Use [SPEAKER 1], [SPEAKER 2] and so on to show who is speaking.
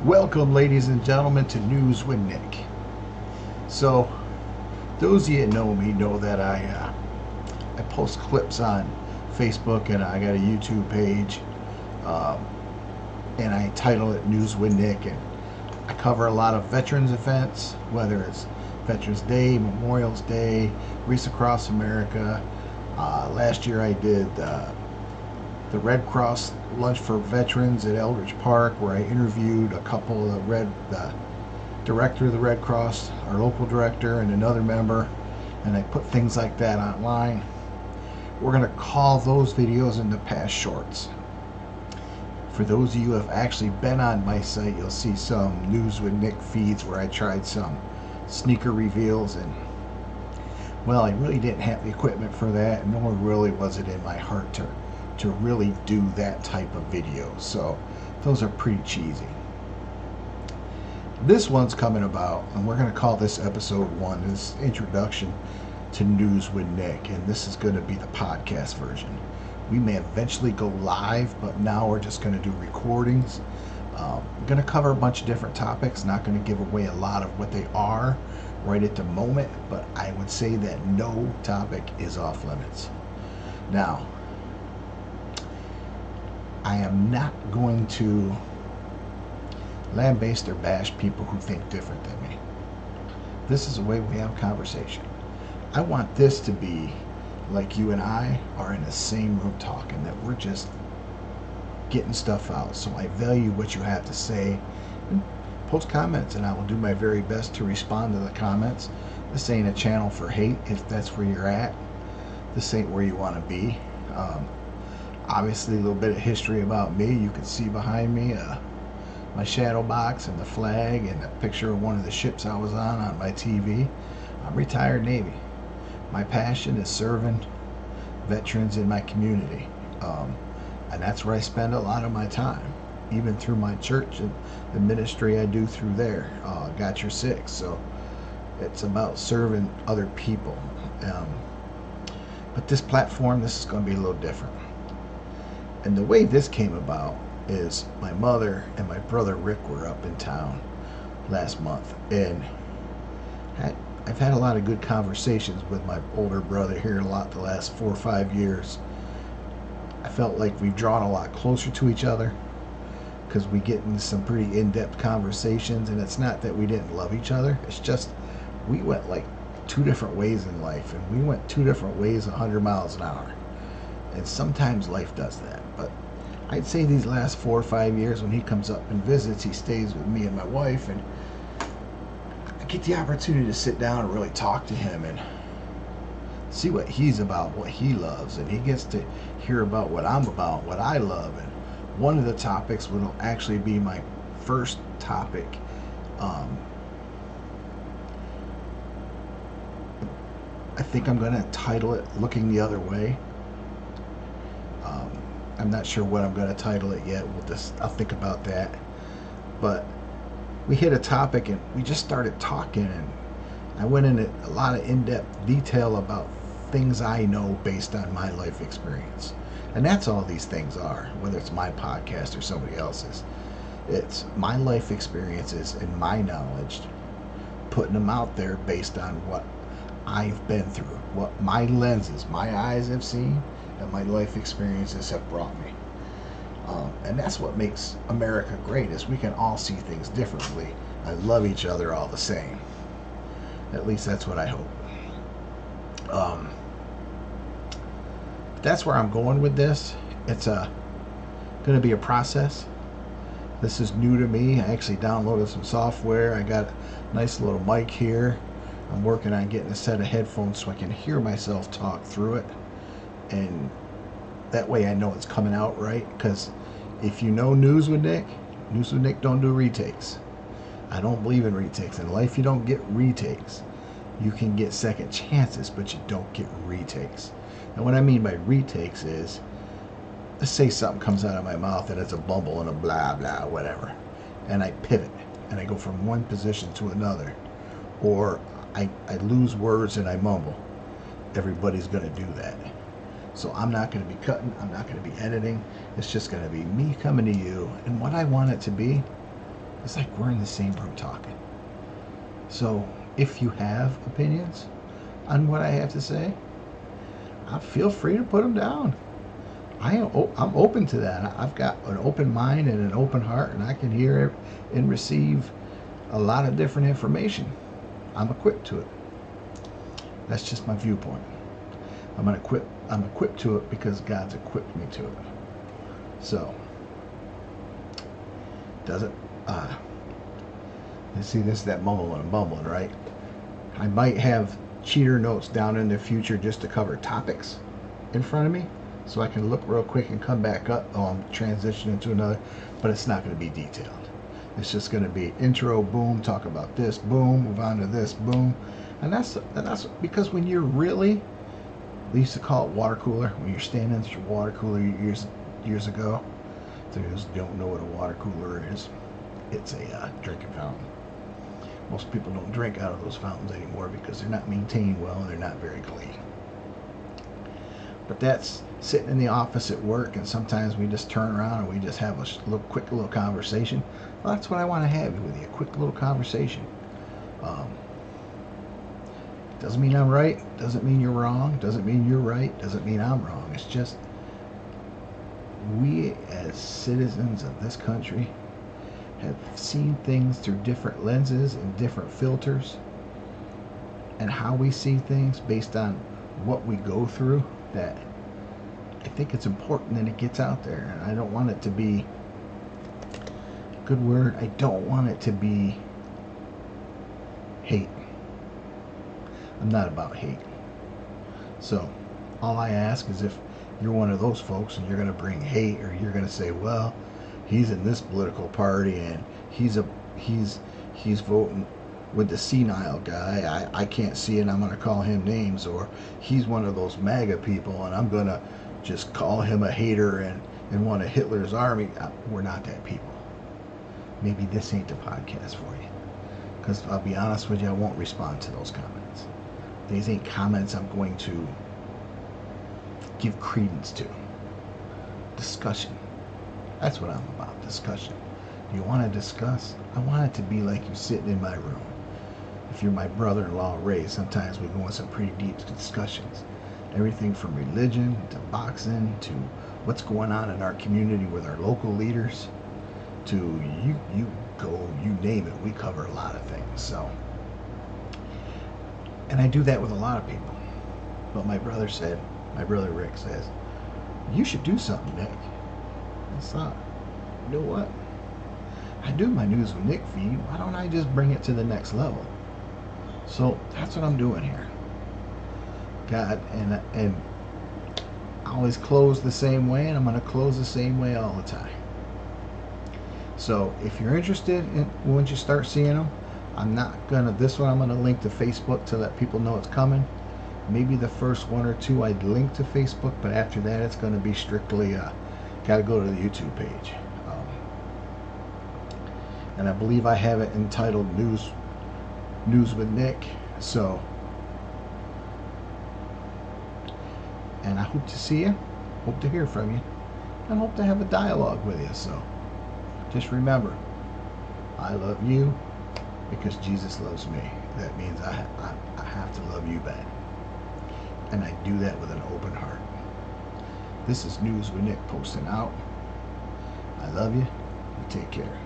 [SPEAKER 1] Welcome, ladies and gentlemen, to News with Nick. So, those of you that know me know that I post clips on Facebook and I got a YouTube page, um, and I title it News with Nick. And I cover a lot of veterans events, whether it's Veterans Day, Memorial's Day, Wreaths Across America. Last year I did the Red Cross Lunch for Veterans at Eldridge Park, where I interviewed a couple of the director of the Red Cross, our local director, and another member, and I put things like that online. We're going to call those videos into past shorts. For those of you who have actually been on my site, you'll see some News with Nick feeds where I tried some sneaker reveals, and well, I really didn't have the equipment for that, nor really was it in my heart to really do that type of video. So those are pretty cheesy. This one's coming about, and we're going to call this episode 1, this introduction to News with Nick, and this is going to be the podcast version. We may eventually go live, but now we're just going to do recordings. We're going to cover a bunch of different topics, not going to give away a lot of what they are right at the moment, but I would say that no topic is off limits. Now, I am not going to lambaste or bash people who think different than me. This is a way we have a conversation. I want this to be like you and I are in the same room talking, that we're just getting stuff out. So I value what you have to say. And post comments, and I will do my very best to respond to the comments. This ain't a channel for hate if that's where you're at. This ain't where you want to be. Obviously, a little bit of history about me. You can see behind me my shadow box and the flag and a picture of one of the ships I was on my TV. I'm retired Navy. My passion is serving veterans in my community, and that's where I spend a lot of my time, even through my church and the ministry I do through there. Got Your Six. So it's about serving other people. But this platform, this is going to be a little different. And the way this came about is my mother and my brother Rick were up in town last month, and I've had a lot of good conversations with my older brother here a lot the last 4 or 5 years. I felt like we've drawn a lot closer to each other because we get into some pretty in-depth conversations, and it's not that we didn't love each other. It's just we went like 2 different ways in life, and we went 2 different ways 100 miles an hour. And sometimes life does that. But I'd say these last 4 or 5 years, when he comes up and visits, he stays with me and my wife, and I get the opportunity to sit down and really talk to him and see what he's about, what he loves, and he gets to hear about what I'm about, what I love. And one of the topics will actually be my first topic. I think I'm going to title it Looking the Other Way. I'm not sure what I'm going to title it yet. I'll think about that. But we hit a topic and we just started talking, and I went into a lot of in-depth detail about things I know based on my life experience. And that's all these things are, whether it's my podcast or somebody else's. It's my life experiences and my knowledge, putting them out there based on what I've been through, what my lenses, my eyes have seen, and my life experiences have brought me. And that's what makes America great, is we can all see things differently and love each other all the same. At least that's what I hope. That's where I'm going with this. It's going to be a process. This is new to me. I actually downloaded some software. I got a nice little mic here. I'm working on getting a set of headphones so I can hear myself talk through it, and that way I know it's coming out right. Because if you know News with Nick don't do retakes. I don't believe in retakes. In life, you don't get retakes. You can get second chances, but you don't get retakes. And what I mean by retakes is, let's say something comes out of my mouth and it's a bumble and a blah blah whatever, and I pivot and I go from one position to another, or I lose words and I mumble. Everybody's going to do that. So I'm not going to be cutting. I'm not going to be editing. It's just going to be me coming to you. And what I want it to be, It's like we're in the same room talking. So if you have opinions on what I have to say, feel free to put them down. I'm open to that. I've got an open mind and an open heart, and I can hear and receive a lot of different information. I'm equipped to it. That's just my viewpoint. I'm equipped to it because God's equipped me to it. So, does it? You see, this is that mumbling and bumbling, right? I might have cheater notes down in the future just to cover topics in front of me, so I can look real quick and come back up. Transition into another, but it's not going to be detailed. It's just going to be intro, boom, talk about this, boom, move on to this, boom, and that's because when you're really, we used to call it water cooler. When you're standing at your water cooler years ago, those don't know what a water cooler is. It's a drinking fountain. Most people don't drink out of those fountains anymore because they're not maintained well and they're not very clean. But that's sitting in the office at work, and sometimes we just turn around and we just have a quick little conversation. Well, that's what I want to have with you, a quick little conversation. Doesn't mean I'm right, doesn't mean you're wrong, doesn't mean you're right, doesn't mean I'm wrong. It's just we as citizens of this country have seen things through different lenses and different filters, and how we see things based on what we go through, that I think it's important that it gets out there. And I don't want it to be, good word, I don't want it to be hate. I'm not about hate. So all I ask is, if you're one of those folks and you're going to bring hate, or you're going to say, well, he's in this political party and he's voting with the senile guy, I can't see it, I'm going to call him names, or he's one of those MAGA people and I'm going to just call him a hater and one of Hitler's army. We're not that people. Maybe this ain't the podcast for you, because I'll be honest with you, I won't respond to those comments. These ain't comments I'm going to give credence to. Discussion. That's what I'm about, discussion. Do you want to discuss? I want it to be like you sitting in my room. If you're my brother-in-law, Ray, sometimes we go into some pretty deep discussions. Everything from religion to boxing to what's going on in our community with our local leaders to you name it. We cover a lot of things. So, and I do that with a lot of people. But my brother Rick says, you should do something, Nick. I thought, you know what? I do my News with Nick feed. Why don't I just bring it to the next level? So that's what I'm doing here. God, and I always close the same way, and I'm going to close the same way all the time. So if you're interested in, once you start seeing them, I'm going to link to Facebook to let people know it's coming. Maybe the first one or two I'd link to Facebook, but after that it's going to be strictly got to go to the YouTube page. And I believe I have it entitled News with Nick. So, and I hope to see you, hope to hear from you, and hope to have a dialogue with you. So just remember, I love you because Jesus loves me. That means I have to love you back. And I do that with an open heart. This is News with Nick posting out. I love you. You take care.